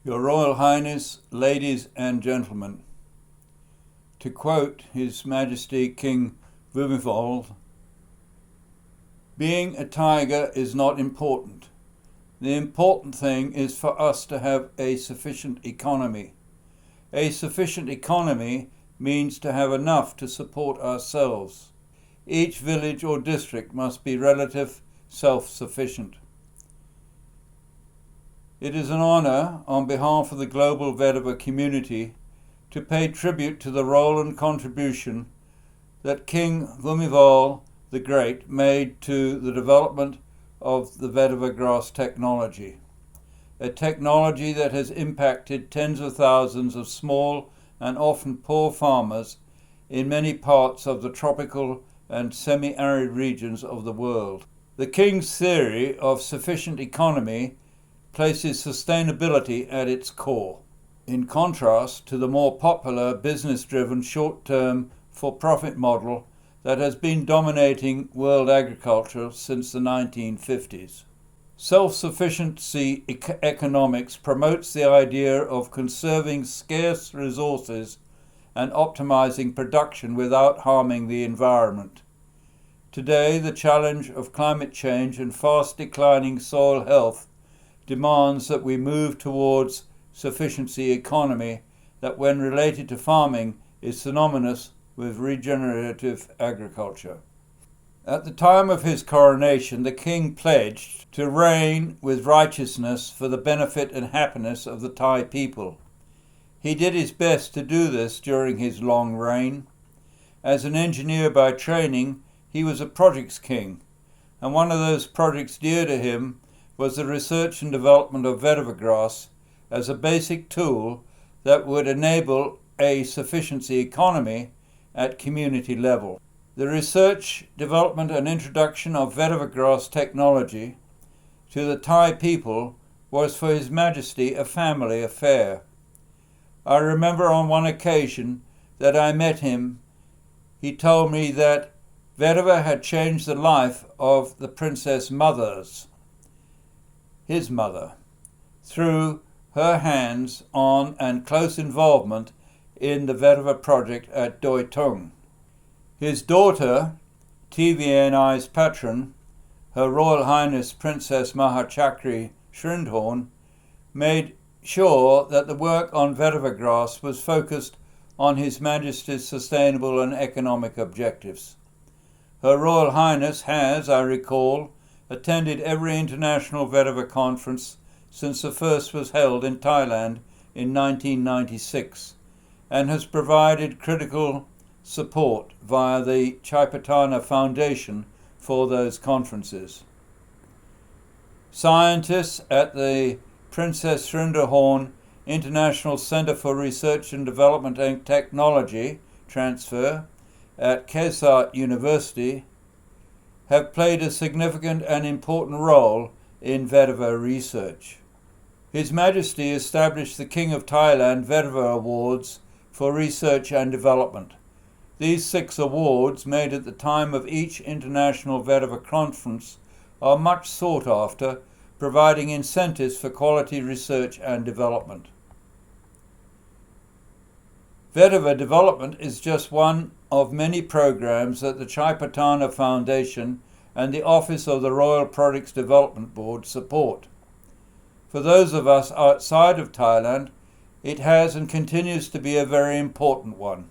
Your Royal Highness, ladies and gentlemen, to quote His Majesty King Bhumibol, being a tiger is not important. The important thing is for us to have a sufficient economy. A sufficient economy means to have enough to support ourselves. Each village or district must be relative self-sufficient. It is an honour, on behalf of the global Vetiver community, to pay tribute to the role and contribution that King Bhumibol the Great made to the development of the vetiver grass technology, a technology that has impacted tens of thousands of small and often poor farmers in many parts of the tropical and semi-arid regions of the world. The King's theory of sufficient economy places sustainability at its core, in contrast to the more popular business-driven short-term for-profit model that has been dominating world agriculture since the 1950s. Self-sufficiency economics promotes the idea of conserving scarce resources and optimizing production without harming the environment. Today, the challenge of climate change and fast declining soil health demands that we move towards sufficiency economy that, when related to farming, is synonymous with regenerative agriculture. At the time of his coronation, the king pledged to reign with righteousness for the benefit and happiness of the Thai people. He did his best to do this during his long reign. As an engineer by training, he was a projects king, and one of those projects dear to him was the research and development of vetiver grass as a basic tool that would enable a sufficiency economy at community level. The research, development and introduction of vetiver grass technology to the Thai people was for His Majesty a family affair. I remember on one occasion that I met him, he told me that vetiver had changed the life of the Princess Mother's, his mother, through her hands-on and close involvement in the vetiver project at Doi Tung. His daughter, TVNI's patron, Her Royal Highness Princess Mahachakri Shrindhorn, made sure that the work on vetiver grass was focused on His Majesty's sustainable and economic objectives. Her Royal Highness has, I recall, attended every international vetiver conference since the first was held in Thailand in 1996, and has provided critical support via the Chaipatana Foundation for those conferences. Scientists at the Princess Srinderhorn International Center for Research and Development and Technology Transfer at Kesart University have played a significant and important role in vetiver research. His Majesty established the King of Thailand Vetiver Awards for Research and Development. These 6 awards, made at the time of each international vetiver conference, are much sought after, providing incentives for quality research and development. Vetiver development is just one of many programs that the Chaipatana Foundation and the Office of the Royal Products Development Board support. For those of us outside of Thailand, it has and continues to be a very important one.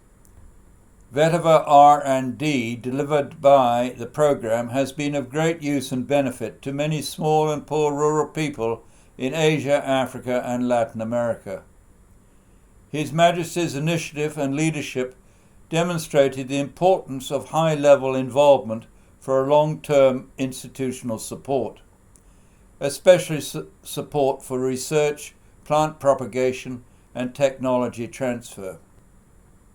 Vetiver R&D delivered by the program has been of great use and benefit to many small and poor rural people in Asia, Africa and Latin America. His Majesty's initiative and leadership demonstrated the importance of high-level involvement for long-term institutional support, especially support for research, plant propagation and technology transfer.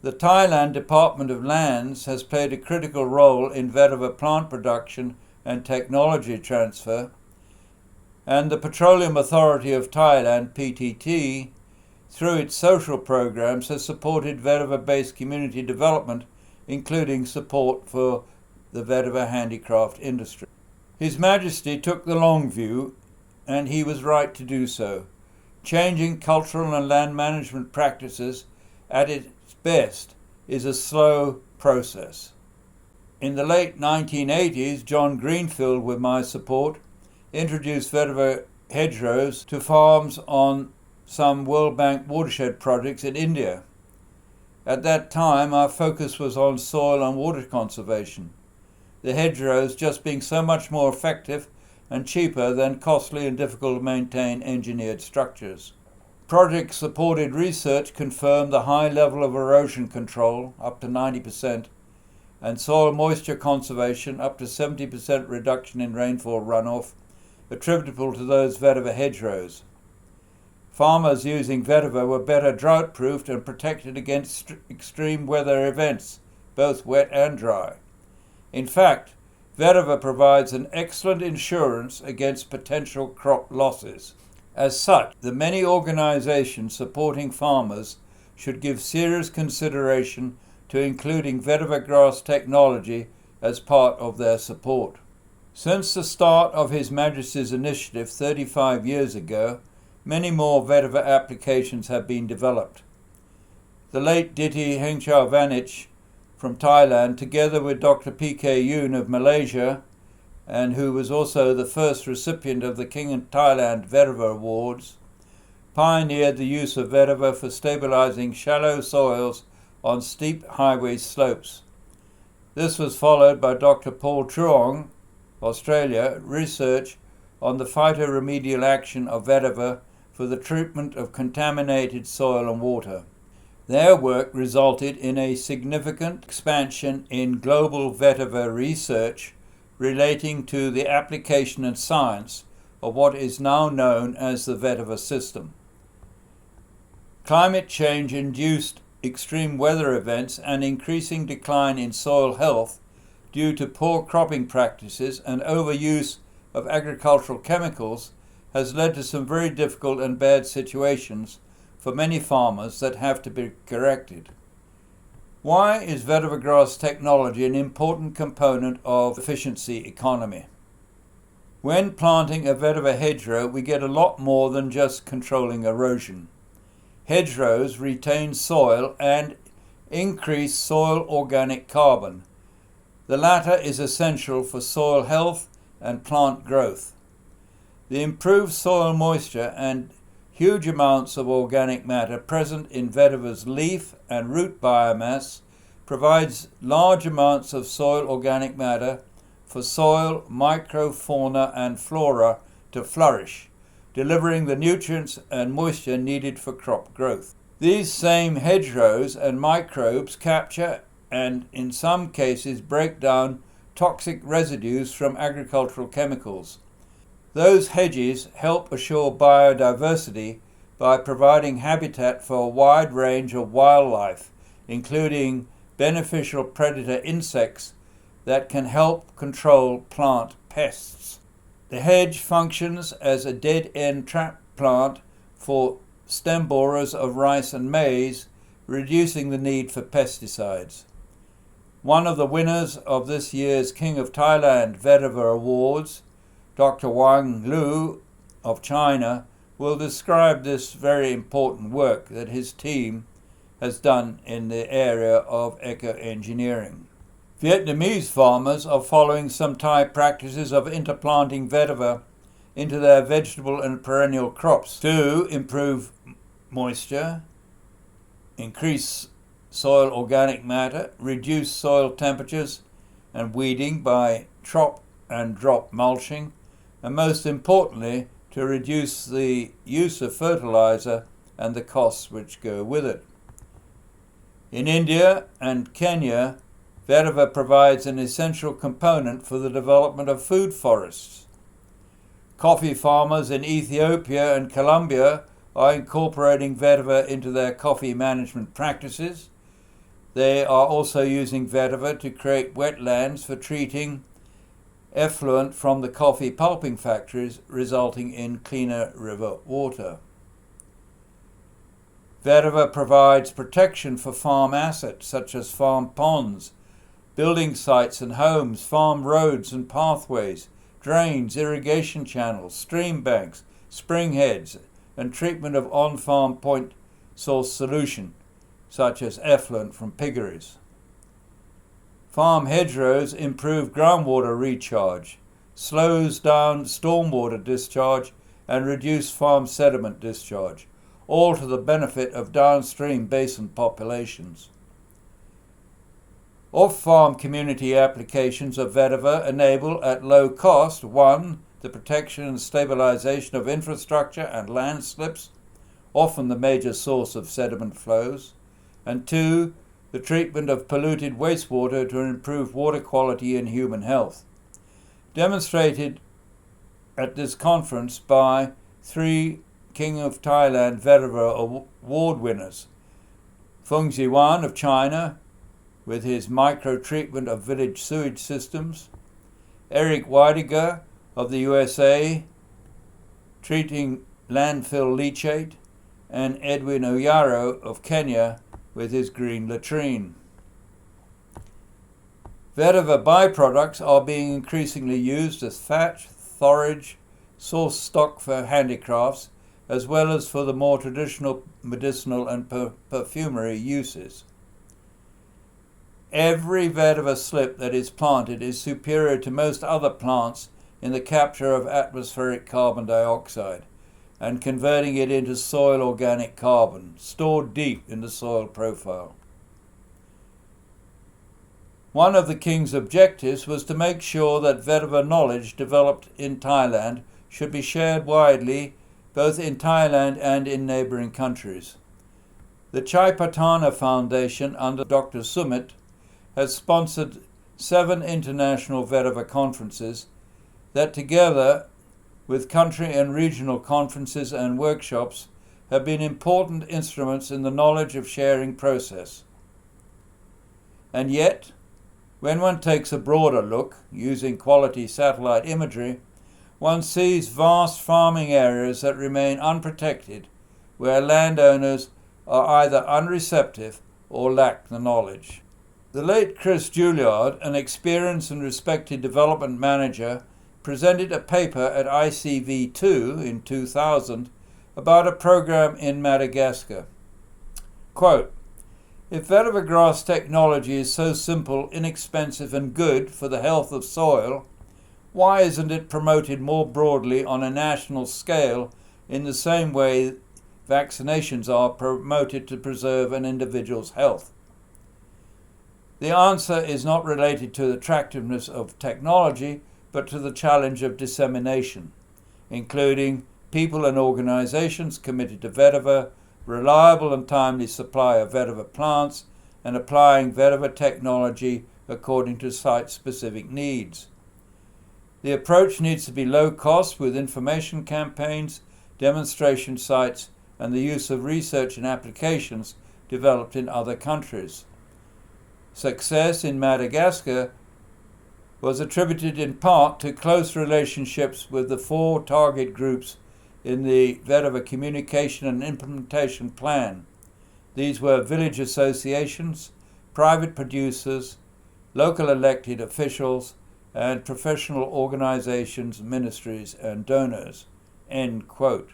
The Thailand Department of Lands has played a critical role in vetiver plant production and technology transfer, and the Petroleum Authority of Thailand, PTT, through its social programs has supported vetiver-based community development, including support for the vetiver handicraft industry. His Majesty took the long view, and he was right to do so, changing cultural and land management practices at its best is a slow process. In the late 1980s, John Greenfield, with my support, introduced vetiver hedgerows to farms on some World Bank watershed projects in India. At that time, our focus was on soil and water conservation, the hedgerows just being so much more effective and cheaper than costly and difficult to maintain engineered structures. Project-supported research confirmed the high level of erosion control, up to 90%, and soil moisture conservation, up to 70% reduction in rainfall runoff, attributable to those vetiver hedgerows. Farmers using vetiver were better drought-proofed and protected against extreme weather events, both wet and dry. In fact, vetiver provides an excellent insurance against potential crop losses. As such, the many organizations supporting farmers should give serious consideration to including vetiver grass technology as part of their support. Since the start of His Majesty's initiative 35 years ago, many more vetiver applications have been developed. The late Diti Hengchao Vanich from Thailand, together with Dr. P.K. Yoon of Malaysia, and who was also the first recipient of the King of Thailand Vetiver Awards, pioneered the use of vetiver for stabilizing shallow soils on steep highway slopes. This was followed by Dr. Paul Truong, Australia, research on the phytoremedial action of vetiver for the treatment of contaminated soil and water. Their work resulted in a significant expansion in global vetiver research relating to the application and science of what is now known as the vetiver system. Climate change-induced extreme weather events and increasing decline in soil health due to poor cropping practices and overuse of agricultural chemicals has led to some very difficult and bad situations for many farmers that have to be corrected. Why is vetiver grass technology an important component of efficiency economy? When planting a vetiver hedgerow, we get a lot more than just controlling erosion. Hedgerows retain soil and increase soil organic carbon. The latter is essential for soil health and plant growth. The improved soil moisture and huge amounts of organic matter present in vetiver's leaf and root biomass provides large amounts of soil organic matter for soil, microfauna and flora to flourish, delivering the nutrients and moisture needed for crop growth. These same hedgerows and microbes capture and in some cases break down toxic residues from agricultural chemicals. Those hedges help assure biodiversity by providing habitat for a wide range of wildlife, including beneficial predator insects that can help control plant pests. The hedge functions as a dead-end trap plant for stem borers of rice and maize, reducing the need for pesticides. One of the winners of this year's King of Thailand Vetiver Awards, Dr. Wang Lu of China, will describe this very important work that his team has done in the area of eco-engineering. Vietnamese farmers are following some Thai practices of interplanting vetiver into their vegetable and perennial crops to improve moisture, increase soil organic matter, reduce soil temperatures and weeding by chop and drop mulching, and most importantly, to reduce the use of fertilizer and the costs which go with it. In India and Kenya, vetiver provides an essential component for the development of food forests. Coffee farmers in Ethiopia and Colombia are incorporating vetiver into their coffee management practices. They are also using vetiver to create wetlands for treating effluent from the coffee pulping factories, resulting in cleaner river water. Vetiver provides protection for farm assets such as farm ponds, building sites and homes, farm roads and pathways, drains, irrigation channels, stream banks, spring heads, and treatment of on-farm point source solution, such as effluent from piggeries. Farm hedgerows improve groundwater recharge, slows down stormwater discharge, and reduce farm sediment discharge, all to the benefit of downstream basin populations. Off-farm community applications of vetiver enable at low cost 1. The protection and stabilization of infrastructure and landslips, often the major source of sediment flows, and 2. The treatment of polluted wastewater to improve water quality and human health. Demonstrated at this conference by 3 King of Thailand Vetiver Award winners, Feng Jiwan of China, with his micro-treatment of village sewage systems, Eric Weidiger of the USA, treating landfill leachate, and Edwin Oyaro of Kenya with his green latrine. Vetiver byproducts are being increasingly used as thatch, forage, source stock for handicrafts, as well as for the more traditional medicinal and perfumery uses. Every vetiver slip that is planted is superior to most other plants in the capture of atmospheric carbon dioxide and converting it into soil organic carbon, stored deep in the soil profile. One of the King's objectives was to make sure that vetiver knowledge developed in Thailand should be shared widely, both in Thailand and in neighbouring countries. The Chaipatana Foundation, under Dr. Sumit, has sponsored 7 international vetiver conferences that, together with country and regional conferences and workshops, have been important instruments in the knowledge of sharing process. And yet, when one takes a broader look, using quality satellite imagery, one sees vast farming areas that remain unprotected, where landowners are either unreceptive or lack the knowledge. The late Chris Juilliard, an experienced and respected development manager, presented a paper at ICV-7 in 2000 about a program in Madagascar. Quote, "If vetiver grass technology is so simple, inexpensive and good for the health of soil, why isn't it promoted more broadly on a national scale in the same way vaccinations are promoted to preserve an individual's health?" The answer is not related to the attractiveness of technology, but to the challenge of dissemination, including people and organizations committed to vetiver, reliable and timely supply of vetiver plants, and applying vetiver technology according to site-specific needs. The approach needs to be low cost with information campaigns, demonstration sites, and the use of research and applications developed in other countries. Success in Madagascar was attributed in part to close relationships with the 4 target groups in the vetiver communication and implementation plan. These were village associations, private producers, local elected officials, and professional organizations, ministries, and donors. End quote.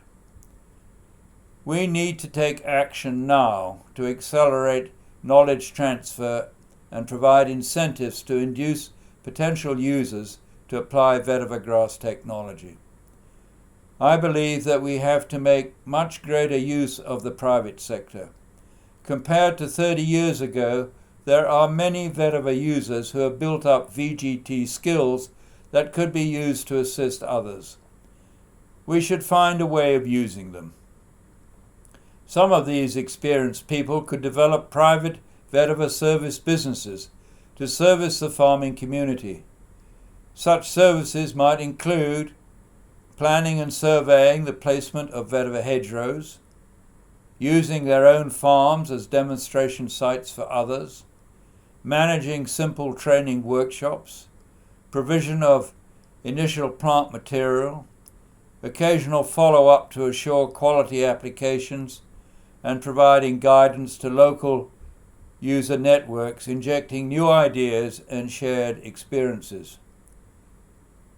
We need to take action now to accelerate knowledge transfer and provide incentives to induce potential users to apply vetiver grass technology. I believe that we have to make much greater use of the private sector. Compared to 30 years ago, there are many vetiver users who have built up VGT skills that could be used to assist others. We should find a way of using them. Some of these experienced people could develop private vetiver service businesses to service the farming community. Such services might include planning and surveying the placement of vetiver hedgerows, using their own farms as demonstration sites for others, managing simple training workshops, provision of initial plant material, occasional follow-up to assure quality applications, and providing guidance to local user networks, injecting new ideas and shared experiences.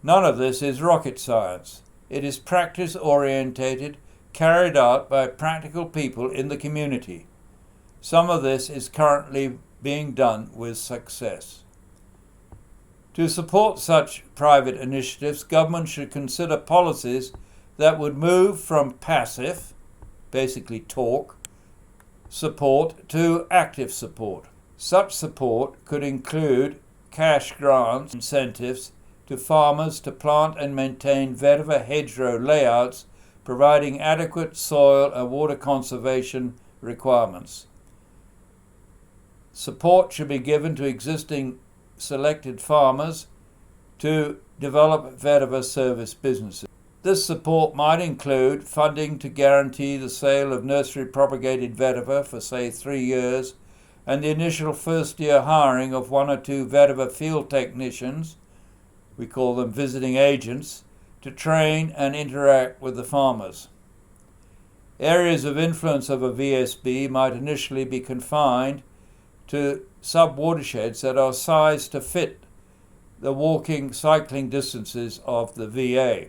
None of this is rocket science. It is practice-orientated, carried out by practical people in the community. Some of this is currently being done with success. To support such private initiatives, government should consider policies that would move from passive, basically talk, support to active support. Such support could include cash grants, incentives to farmers to plant and maintain vetiver hedgerow layouts, providing adequate soil and water conservation requirements. Support should be given to existing selected farmers to develop vetiver service businesses. This support might include funding to guarantee the sale of nursery propagated vetiver for, say, 3 years, and the initial first-year hiring of 1 or 2 vetiver field technicians, we call them visiting agents, to train and interact with the farmers. Areas of influence of a VSB might initially be confined to sub-watersheds that are sized to fit the walking, cycling distances of the VA.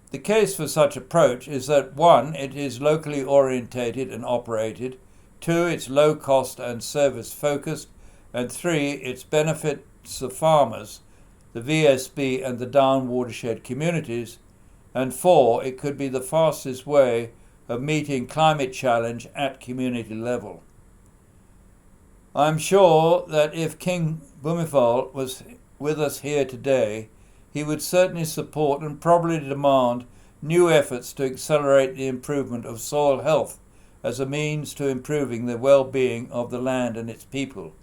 The case for such approach is that 1, it is locally orientated and operated, 2, it's low cost and service focused, and 3, it benefits the farmers, the VSB and the down watershed communities, and 4, it could be the fastest way of meeting climate challenge at community level. I'm sure that if King Bhumibol was with us here today, he would certainly support and probably demand new efforts to accelerate the improvement of soil health as a means to improving the well-being of the land and its people.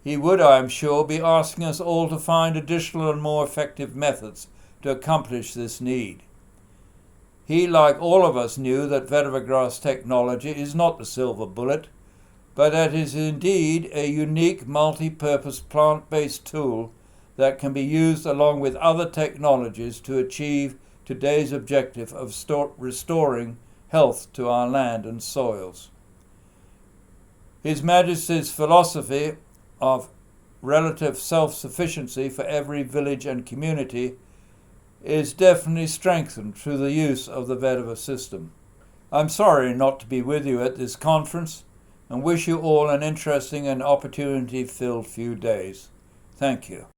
He would, I am sure, be asking us all to find additional and more effective methods to accomplish this need. He, like all of us, knew that vetiver grass technology is not the silver bullet, but that it is indeed a unique multi-purpose plant-based tool that can be used along with other technologies to achieve today's objective of restoring health to our land and soils. His Majesty's philosophy of relative self-sufficiency for every village and community is definitely strengthened through the use of the vetiver system. I'm sorry not to be with you at this conference and wish you all an interesting and opportunity-filled few days. Thank you.